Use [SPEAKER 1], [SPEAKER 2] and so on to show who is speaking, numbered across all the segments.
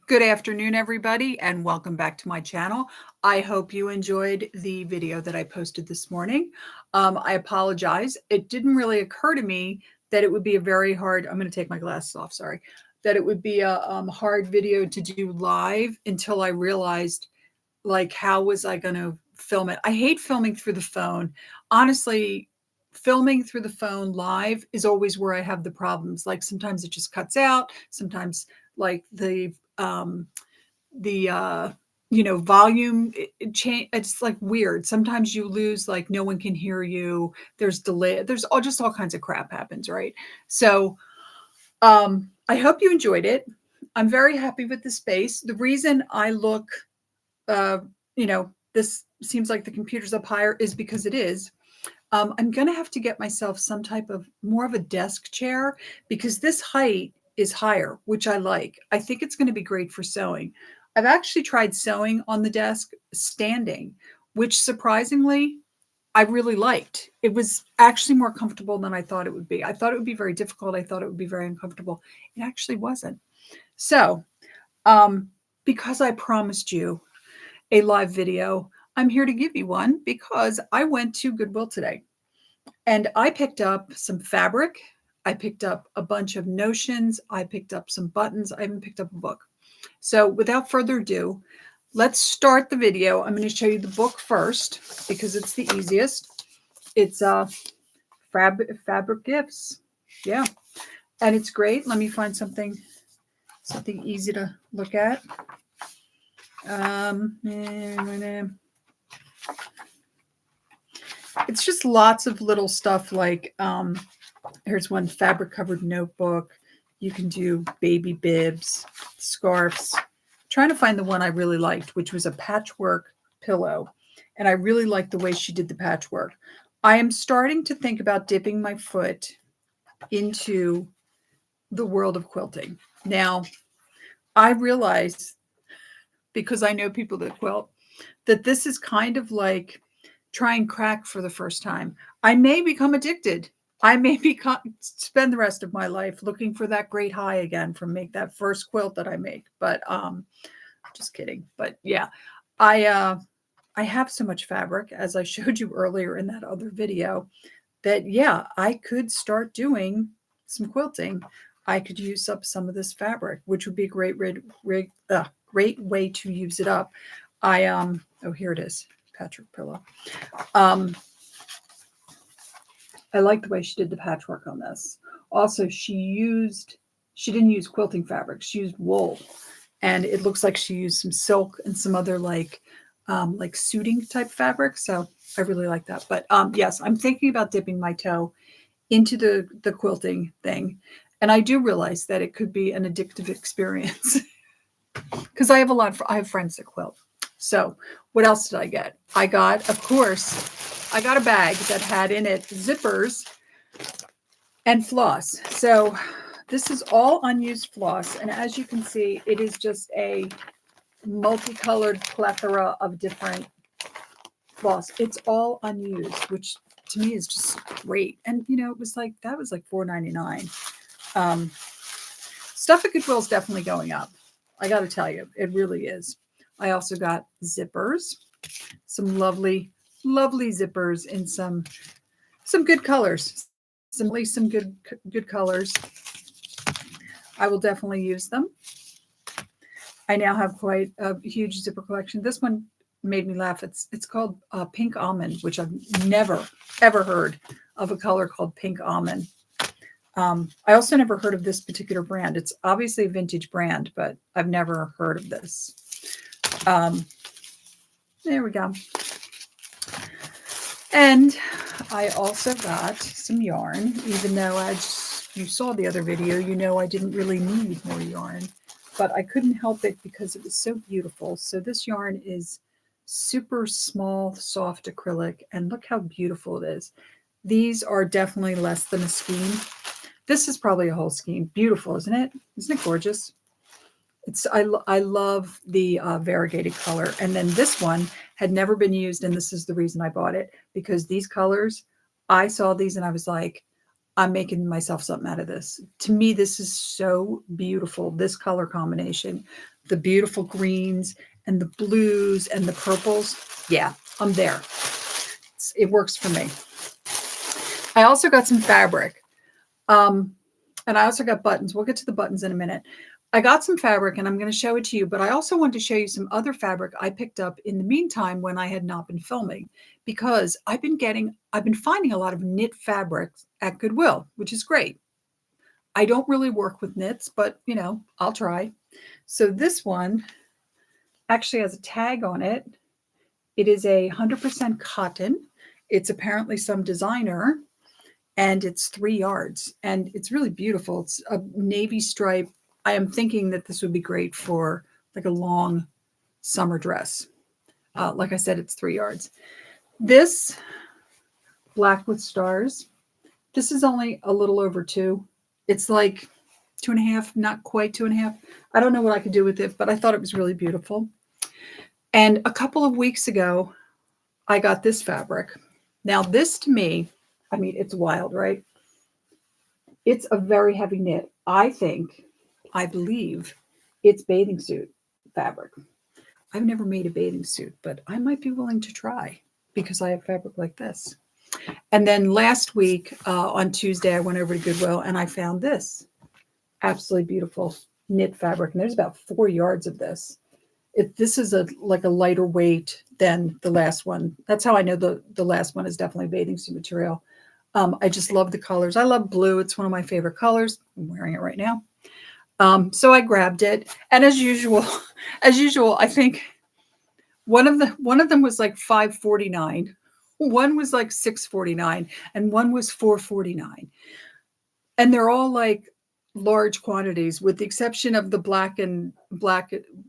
[SPEAKER 1] Good afternoon, everybody, and welcome back to my channel. I hope you enjoyed the video that I posted this morning. I apologize. It didn't really occur to me that it would be a very hard, I'm going to take my glasses off, sorry, that it would be a hard video to do live until I realized, like, how was I going to film it? I hate filming through the phone. Honestly, filming through the phone live is always where I have the problems. Like sometimes it just cuts out. Sometimes like um the volume it change, it's like weird. Sometimes you lose, like no one can hear you, there's delay, there's all kinds of crap happens, right? So I hope you enjoyed it. I'm very happy with the space. The reason I look, uh this seems like the computer's up higher is because it is. I'm going to have to get myself some type of more of a desk chair because this height is higher, which I like. I think it's going to be great for sewing. I've actually tried sewing on the desk standing, which surprisingly I really liked. It was actually more comfortable than I thought it would be. I thought it would be very difficult. I thought it would be very uncomfortable. It actually wasn't. So, um, because I promised you a live video, I'm here to give you one because I went to Goodwill today. And I picked up some fabric. I picked up a bunch of notions. I picked up some buttons. I even picked up a book. So without further ado, let's start the video. I'm going to show you the book first because it's the easiest. It's Fabric Gifts. Yeah. And it's great. Let me find something easy to look at. It's just lots of little stuff like here's one fabric covered notebook. You can do baby bibs, scarves. I'm trying to find the one I really liked, which was a patchwork pillow. And I really liked the way she did the patchwork. I am starting to think about dipping my foot into the world of quilting. Now, I realize, because I know people that quilt, that this is kind of like trying crack for the first time. I may become addicted. I may spend the rest of my life looking for that great high again from make that first quilt that I make. But just kidding. But yeah, I have so much fabric, as I showed you earlier in that other video, that yeah, I could start doing some quilting. I could use up some of this fabric, which would be a great way to use it up. Oh, here it is, patchwork pillow. Um, I like the way she did the patchwork on this. Also, she didn't use quilting fabric. She used wool, and it looks like she used some silk and some other like suiting type fabric. So I really like that. But yes, I'm thinking about dipping my toe into the quilting thing, and I do realize that it could be an addictive experience because I have friends that quilt. So what else did I get? I got, of course, I got a bag that had in it zippers and floss. So this is all unused floss. And as you can see, it is just a multicolored plethora of different floss. It's all unused, which to me is just great. And it was like, that was like $4.99. Stuff at Goodwill is definitely going up. I got to tell you, it really is. I also got zippers, some lovely zippers in some good colors, some good colors. I will definitely use them. I now have quite a huge zipper collection. This one made me laugh. It's called Pink Almond, which I've never ever heard of a color called Pink Almond. I also never heard of this particular brand. It's obviously a vintage brand, but I've never heard of this. There we go. And I also got some yarn, even though, as you saw the other video, I didn't really need more yarn, but I couldn't help it because it was so beautiful. So this yarn is super small, soft acrylic, and look how beautiful it is. These are definitely less than a skein. This is probably a whole skein. Beautiful, isn't it? Isn't it gorgeous? I love the variegated color. And then this one had never been used, and this is the reason I bought it, because these colors, I saw these and I was like, I'm making myself something out of this. To me, this is so beautiful, this color combination. the beautiful greens and the blues and the purples. Yeah, I'm there. It works for me. I also got some fabric. And I also got buttons. We'll get to the buttons in a minute. I got some fabric and I'm going to show it to you, but I also want to show you some other fabric I picked up in the meantime when I had not been filming, because I've been finding a lot of knit fabrics at Goodwill, which is great. I don't really work with knits, but you know, I'll try. So this one actually has a tag on it. It is 100% cotton. It's apparently some designer, and it's 3 yards, and it's really beautiful. It's a navy stripe. I am thinking that this would be great for like a long summer dress. Like I said, it's 3 yards. This black with stars, this is only a little over 2. It's like 2.5, not quite 2.5. I don't know what I could do with it, but I thought it was really beautiful. And a couple of weeks ago, I got this fabric. Now this to me, I mean, it's wild, right? It's a very heavy knit. I believe it's bathing suit fabric. I've never made a bathing suit, but I might be willing to try because I have fabric like this. And then last week on Tuesday, I went over to Goodwill and I found this absolutely beautiful knit fabric. And there's about 4 yards of this. This is like a lighter weight than the last one. That's how I know the last one is definitely bathing suit material. I just love the colors. I love blue. It's one of my favorite colors. I'm wearing it right now. So I grabbed it, and as usual, I think one of them was like $5.49, one was like $6.49, and one was $4.49, and they're all like large quantities, with the exception of the black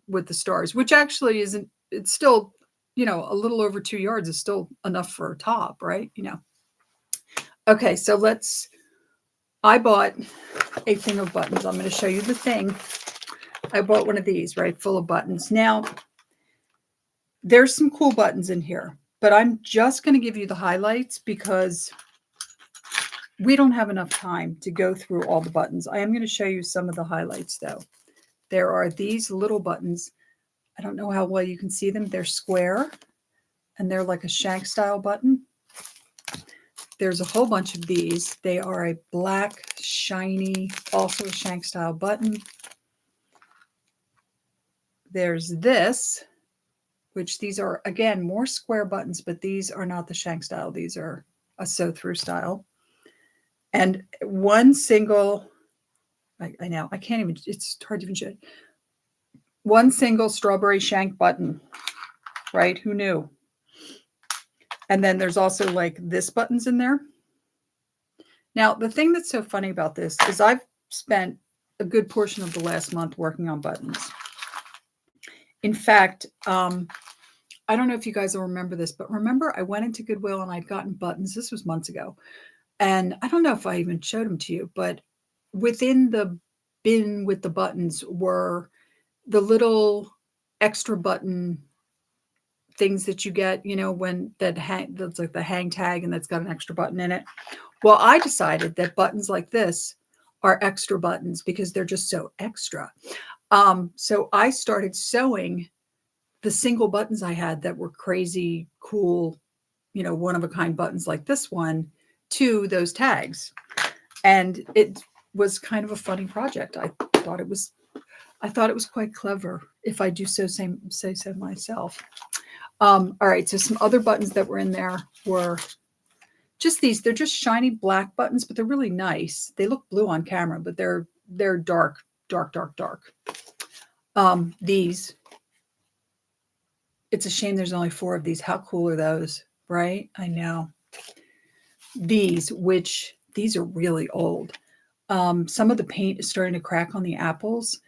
[SPEAKER 1] with the stars, which actually isn't. It's still, you know, a little over 2 yards is still enough for a top, right? You know. Okay, so I bought a thing of buttons. I'm going to show you the thing. I bought one of these, right, full of buttons. Now, there's some cool buttons in here, but I'm just going to give you the highlights because we don't have enough time to go through all the buttons. I am going to show you some of the highlights, though. There are these little buttons. I don't know how well you can see them. They're square, and they're like a shank style button. There's a whole bunch of these. They are a black, shiny, also a shank style button. There's this, which these are, again, more square buttons, but these are not the shank style. These are a sew-through style. And one single, I know, I can't even, it's hard to even show. One single strawberry shank button, right? Who knew? And then there's also like this buttons in there. Now, the thing that's so funny about this is I've spent a good portion of the last month working on buttons. In fact, I don't know if you guys will remember this, but remember I went into Goodwill and I'd gotten buttons. This was months ago. And I don't know if I even showed them to you, but within the bin with the buttons were the little extra button things that you get, you know, when that's like the hang tag and that's got an extra button in it. Well, I decided that buttons like this are extra buttons because they're just so extra. So I started sewing the single buttons I had that were crazy, cool, you know, one of a kind buttons like this one to those tags. And it was kind of a funny project. I thought it was quite clever, if I do say so myself. All right, so some other buttons that were in there were just these. They're just shiny black buttons, but they're really nice. They look blue on camera, but they're dark. These. It's a shame there's only 4 of these. How cool are those, right? I know. These are really old. Some of the paint is starting to crack on the apples.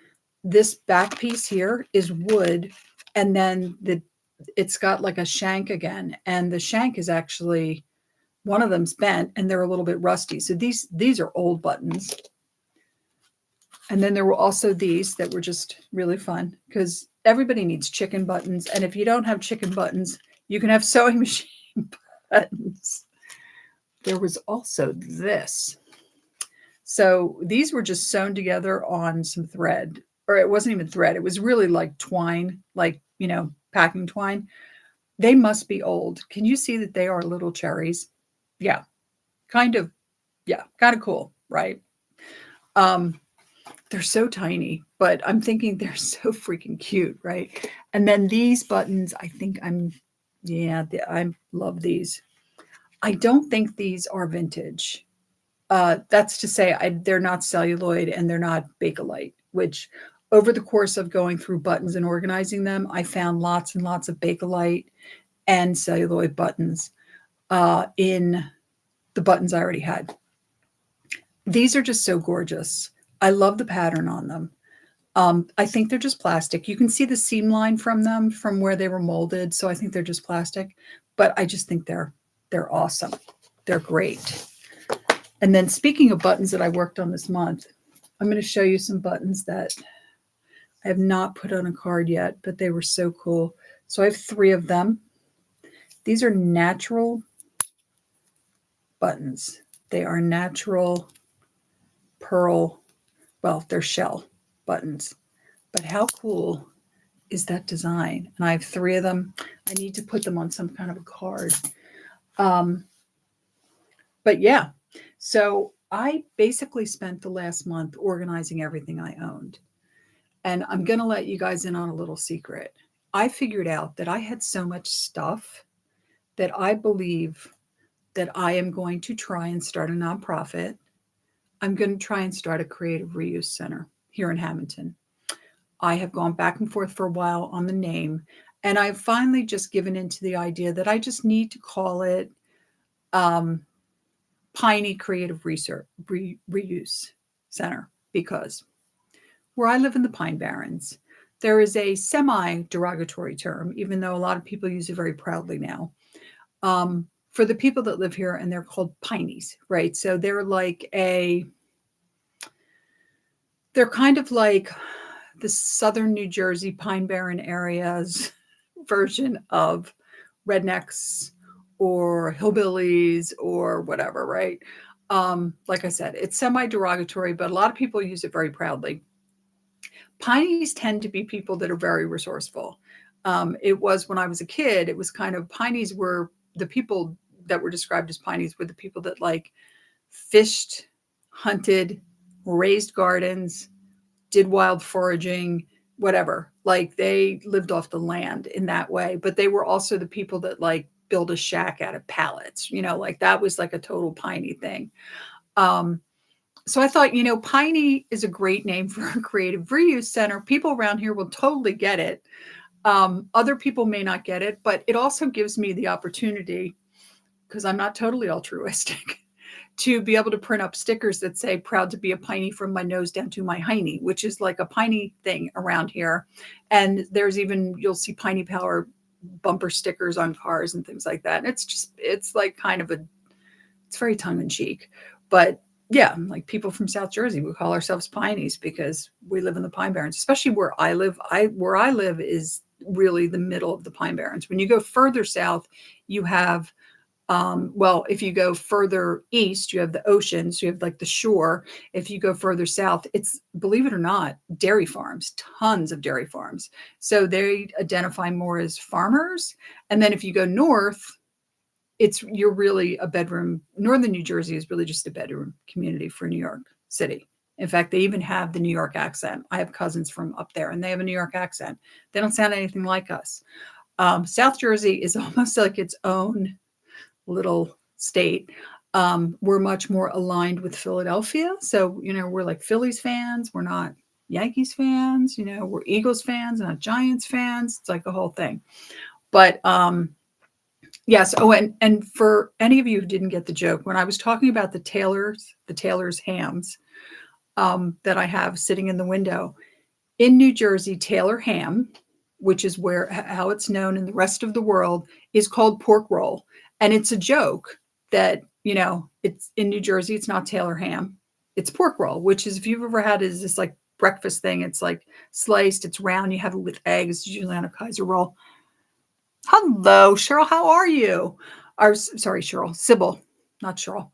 [SPEAKER 1] This back piece here is wood, and then it's got like a shank again, and the shank is actually, one of them's bent and they're a little bit rusty. So these are old buttons. And then there were also these that were just really fun because everybody needs chicken buttons. And if you don't have chicken buttons, you can have sewing machine buttons. There was also this. So these were just sewn together on some thread. or it wasn't even thread. It was really like twine, like, packing twine. They must be old. Can you see that they are little cherries? Yeah, kind of. Yeah, kind of cool, right? Um, they're so tiny, but I'm thinking they're so freaking cute, right? And then these buttons, I love these. I don't think these are vintage. That's to say, they're not celluloid and they're not Bakelite, which over the course of going through buttons and organizing them, I found lots and lots of Bakelite and celluloid buttons in the buttons I already had. These are just so gorgeous. I love the pattern on them. I think they're just plastic. You can see the seam line from them from where they were molded. So I think they're just plastic, but I just think they're awesome. They're great. And then speaking of buttons that I worked on this month, I'm going to show you some buttons that I have not put on a card yet, but they were so cool. So I have 3 of them. These are natural buttons. They are natural pearl, well, they're shell buttons. But how cool is that design? And I have 3 of them. I need to put them on some kind of a card. But yeah, so I basically spent the last month organizing everything I owned. And I'm going to let you guys in on a little secret. I figured out that I had so much stuff that I believe that I am going to try and start a nonprofit. I'm going to try and start a creative reuse center here in Hamilton. I have gone back and forth for a while on the name, and I've finally just given into the idea that I just need to call it Piney Creative Reuse Center, because where I live in the Pine Barrens, there is a semi-derogatory term, even though a lot of people use it very proudly now, for the people that live here, and they're called Pineys, right? So they're kind of like the southern New Jersey Pine Barren area's version of rednecks or hillbillies or whatever, right? Like I said, it's semi-derogatory, but a lot of people use it very proudly. Pineys tend to be people that are very resourceful. It was when I was a kid, it was kind of Pineys were the people that were described as Pineys were the people that like fished, hunted, raised gardens, did wild foraging, whatever. Like they lived off the land in that way. But they were also the people that like build a shack out of pallets, like that was like a total Piney thing. So I thought, Piney is a great name for a creative reuse center. People around here will totally get it. Other people may not get it, but it also gives me the opportunity, because I'm not totally altruistic, to be able to print up stickers that say proud to be a Piney from my nose down to my hiney, which is like a Piney thing around here. And there's even, you'll see Piney Power bumper stickers on cars and things like that. And it's like kind of it's very tongue in cheek, but yeah, like people from South Jersey, we call ourselves Pineys because we live in the Pine Barrens, especially where I live. Where I live is really the middle of the Pine Barrens. When you go further south, you have, if you go further east, you have the ocean. So you have like the shore. If you go further south, it's, believe it or not, dairy farms, tons of dairy farms. So they identify more as farmers. And then if you go north, you're really a bedroom. Northern New Jersey is really just a bedroom community for New York City. In fact, they even have the New York accent. I have cousins from up there and they have a New York accent. They don't sound anything like us. South Jersey is almost like its own little state. We're much more aligned with Philadelphia. So, we're like Phillies fans. We're not Yankees fans. We're Eagles fans, not Giants fans. It's like a whole thing. But yes. Oh, and for any of you who didn't get the joke, when I was talking about the Taylor's hams that I have sitting in the window, in New Jersey, Taylor ham, which is how it's known in the rest of the world, is called pork roll. And it's a joke that, it's in New Jersey, it's not Taylor ham, it's pork roll, which is, if you've ever had it, is this like breakfast thing. It's like sliced, it's round, you have it with eggs, usually on a Kaiser roll. Hello, Cheryl. How are you? Sorry, Cheryl. Sybil, not Cheryl.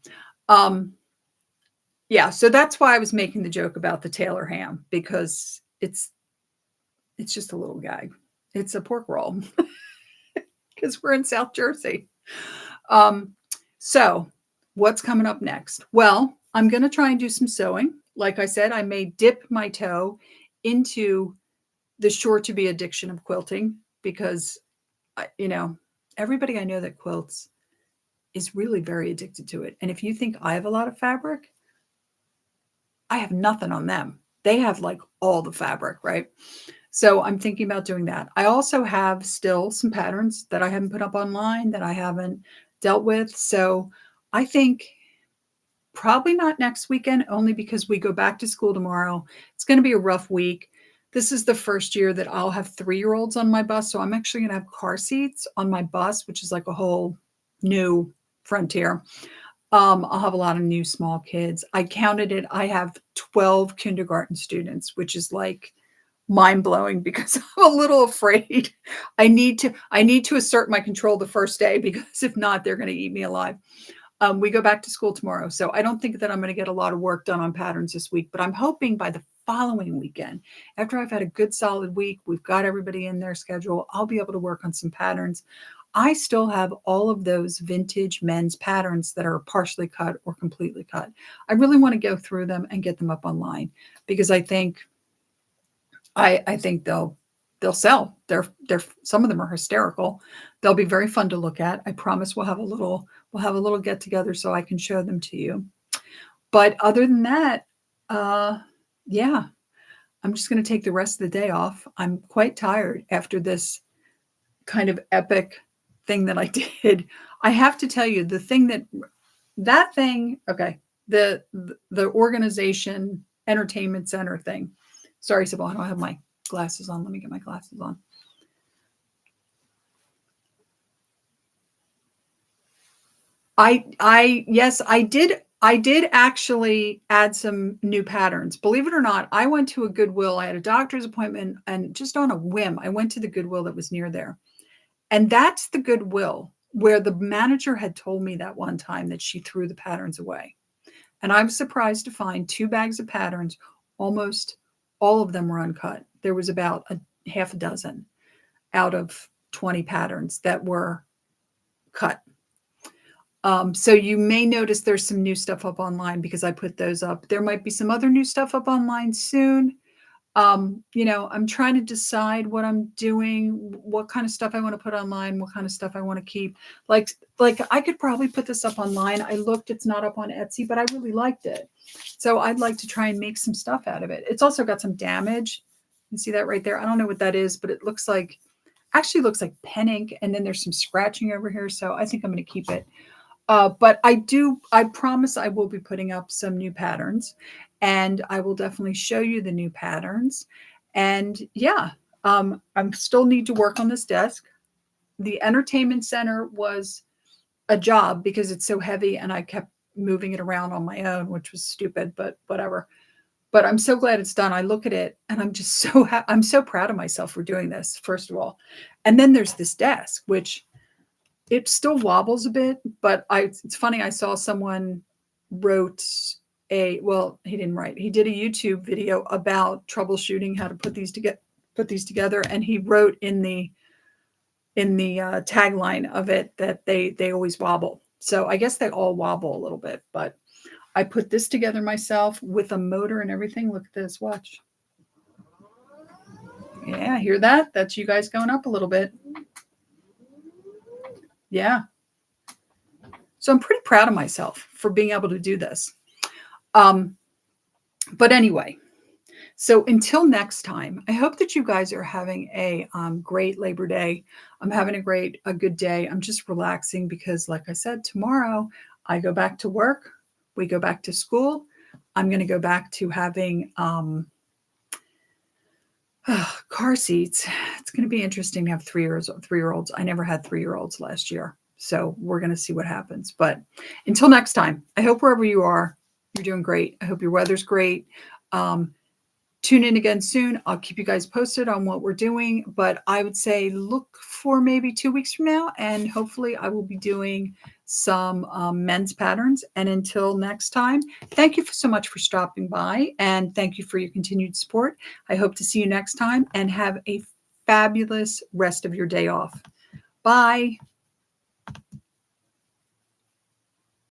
[SPEAKER 1] Yeah, so that's why I was making the joke about the Taylor ham, because it's just a little gag. It's a pork roll because we're in South Jersey. So what's coming up next? Well, I'm going to try and do some sewing. Like I said, I may dip my toe into the sure to be addiction of quilting because, everybody I know that quilts is really very addicted to it. And if you think I have a lot of fabric, I have nothing on them. They have like all the fabric, right? So I'm thinking about doing that. I also have still some patterns that I haven't put up online that I haven't dealt with. So I think probably not next weekend, only because we go back to school tomorrow. It's going to be a rough week. This is the first year that I'll have 3-year-olds on my bus. So I'm actually going to have car seats on my bus, which is like a whole new frontier. I'll have a lot of new small kids. I counted it. I have 12 kindergarten students, which is like mind-blowing because I'm a little afraid. I need to assert my control the first day because if not, they're going to eat me alive. We go back to school tomorrow. So I don't think that I'm going to get a lot of work done on patterns this week, but I'm hoping by the following weekend, after I've had a good solid week, we've got everybody in their schedule, I'll be able to work on some patterns. I still have all of those vintage men's patterns that are partially cut or completely cut. I really want to go through them and get them up online because I think they'll sell. They're some of them are hysterical. They'll be very fun to look at. I promise we'll have a little get together so I can show them to you. But other than that, yeah, I'm just going to take the rest of the day off. I'm quite tired after this kind of epic thing that I did. I have to tell you the thing okay, the organization entertainment center thing. Sorry, Sybil, I don't have my glasses on. Let me get my glasses on. Yes, I did actually add some new patterns. Believe it or not, I went to a Goodwill. I had a doctor's appointment and just on a whim, I went to the Goodwill that was near there. And that's the Goodwill where the manager had told me that one time that she threw the patterns away. And I was surprised to find 2 bags of patterns. Almost all of them were uncut. There was about a half a dozen out of 20 patterns that were cut. So you may notice there's some new stuff up online because I put those up. There might be some other new stuff up online soon. I'm trying to decide what I'm doing, what kind of stuff I want to put online, what kind of stuff I want to keep. Like I could probably put this up online. I looked, it's not up on Etsy, but I really liked it. So I'd like to try and make some stuff out of it. It's also got some damage. You see that right there? I don't know what that is, but it actually looks like pen ink. And then there's some scratching over here. So I think I'm going to keep it. But I promise I will be putting up some new patterns and I will definitely show you the new patterns. And yeah, I still need to work on this desk. The entertainment center was a job because it's so heavy and I kept moving it around on my own, which was stupid, but whatever. But I'm so glad it's done. I look at it and I'm just I'm so proud of myself for doing this, first of all. And then there's this desk, which it still wobbles a bit, but it's funny. I saw someone wrote he didn't write. He did a YouTube video about troubleshooting how to put these together. And he wrote in the tagline of it that they always wobble. So I guess they all wobble a little bit, but I put this together myself with a motor and everything. Look at this, watch. Yeah, hear that? That's you guys going up a little bit. Yeah. So I'm pretty proud of myself for being able to do this. But anyway, so until next time, I hope that you guys are having a great Labor Day. I'm having a good day. I'm just relaxing because, like I said, tomorrow I go back to work. We go back to school. I'm going to go back to having car seats. It's going to be interesting to have 3-year-olds. I never had 3-year-olds last year. So we're going to see what happens. But until next time, I hope wherever you are, you're doing great. I hope your weather's great. Tune in again soon. I'll keep you guys posted on what we're doing. But I would say look for maybe 2 weeks from now. And hopefully I will be doing some men's patterns. And until next time, thank you so much for stopping by, and thank you for your continued support. I hope to see you next time, and have a fabulous rest of your day off. Bye.